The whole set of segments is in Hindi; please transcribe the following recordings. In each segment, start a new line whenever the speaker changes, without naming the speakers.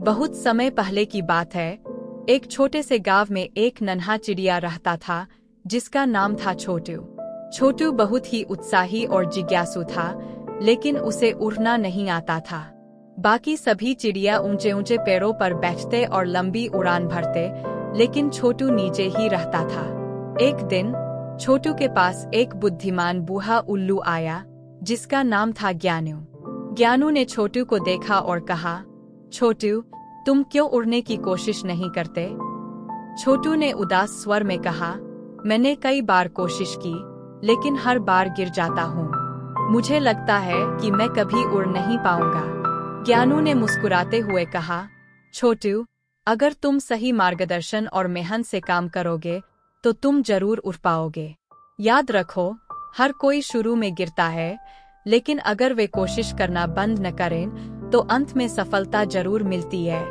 बहुत समय पहले की बात है। एक छोटे से गांव में एक नन्हा चिड़िया रहता था जिसका नाम था छोटू। छोटू बहुत ही उत्साही और जिज्ञासु था, लेकिन उसे उड़ना नहीं आता था। बाकी सभी चिड़िया ऊंचे ऊंचे पेड़ों पर बैठते और लंबी उड़ान भरते, लेकिन छोटू नीचे ही रहता था। एक दिन छोटू के पास एक बुद्धिमान बूढ़ा उल्लू आया जिसका नाम था ज्ञानू। ज्ञानू ने छोटू को देखा और कहा, छोटू, तुम क्यों उड़ने की कोशिश नहीं करते? छोटू ने उदास स्वर में कहा, मैंने कई बार कोशिश की, लेकिन हर बार गिर जाता हूँ। मुझे लगता है कि मैं कभी उड़ नहीं पाऊंगा। ज्ञानू ने मुस्कुराते हुए कहा, छोटू, अगर तुम सही मार्गदर्शन और मेहनत से काम करोगे तो तुम जरूर उड़ पाओगे। याद रखो, हर कोई शुरू में गिरता है, लेकिन अगर वे कोशिश करना बंद न करें तो अंत में सफलता जरूर मिलती है।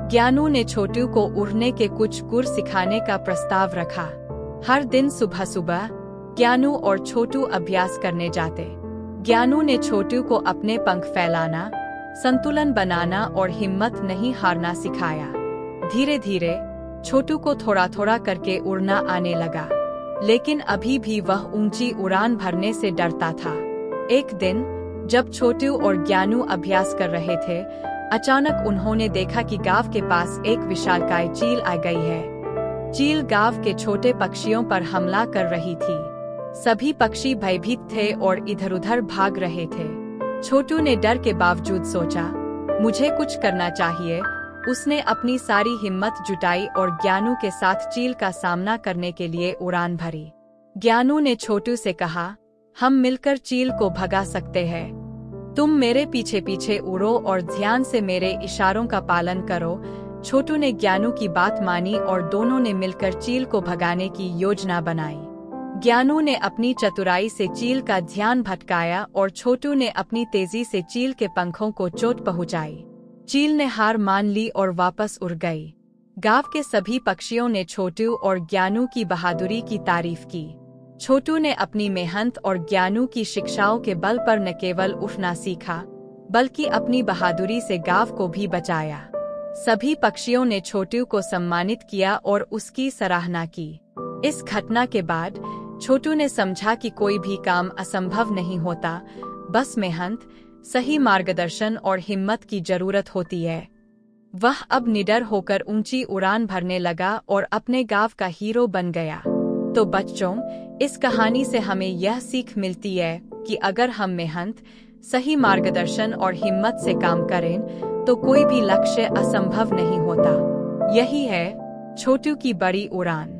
ज्ञानू ने छोटू को उड़ने के कुछ गुर सिखाने का प्रस्ताव रखा। हर दिन सुबह सुबह ज्ञानू और छोटू अभ्यास करने जाते। ज्ञानू ने छोटू को अपने पंख फैलाना, संतुलन बनाना और हिम्मत नहीं हारना सिखाया। धीरे धीरे छोटू को थोड़ा थोड़ा करके उड़ना आने लगा, लेकिन अभी भी वह ऊंची उड़ान भरने से डरता था। एक दिन जब छोटू और ज्ञानू अभ्यास कर रहे थे, अचानक उन्होंने देखा कि गांव के पास एक विशालकाय चील आ गई है। चील गांव के छोटे पक्षियों पर हमला कर रही थी। सभी पक्षी भयभीत थे और इधर-उधर भाग रहे थे। छोटू ने डर के बावजूद सोचा, मुझे कुछ करना चाहिए। उसने अपनी सारी हिम्मत जुटाई और ज्ञानू के साथ चील का सामना करने के लिए उड़ान भरी। ज्ञानू ने छोटू से कहा, हम मिलकर चील को भगा सकते हैं। तुम मेरे पीछे पीछे उड़ो और ध्यान से मेरे इशारों का पालन करो। छोटू ने ज्ञानू की बात मानी और दोनों ने मिलकर चील को भगाने की योजना बनाई। ज्ञानू ने अपनी चतुराई से चील का ध्यान भटकाया और छोटू ने अपनी तेजी से चील के पंखों को चोट पहुंचाई। चील ने हार मान ली और वापस उड़ गई। गांव के सभी पक्षियों ने छोटू और ज्ञानू की बहादुरी की तारीफ की। छोटू ने अपनी मेहनत और ज्ञानू की शिक्षाओं के बल पर न केवल उड़ना सीखा, बल्कि अपनी बहादुरी से गांव को भी बचाया। सभी पक्षियों ने छोटू को सम्मानित किया और उसकी सराहना की। इस घटना के बाद छोटू ने समझा कि कोई भी काम असंभव नहीं होता, बस मेहनत, सही मार्गदर्शन और हिम्मत की जरूरत होती है। वह अब निडर होकर ऊंची उड़ान भरने लगा और अपने गांव का हीरो बन गया। तो बच्चों, इस कहानी से हमें यह सीख मिलती है कि अगर हम मेहनत, सही मार्गदर्शन और हिम्मत से काम करें तो कोई भी लक्ष्य असंभव नहीं होता। यही है छोटू की बड़ी उड़ान।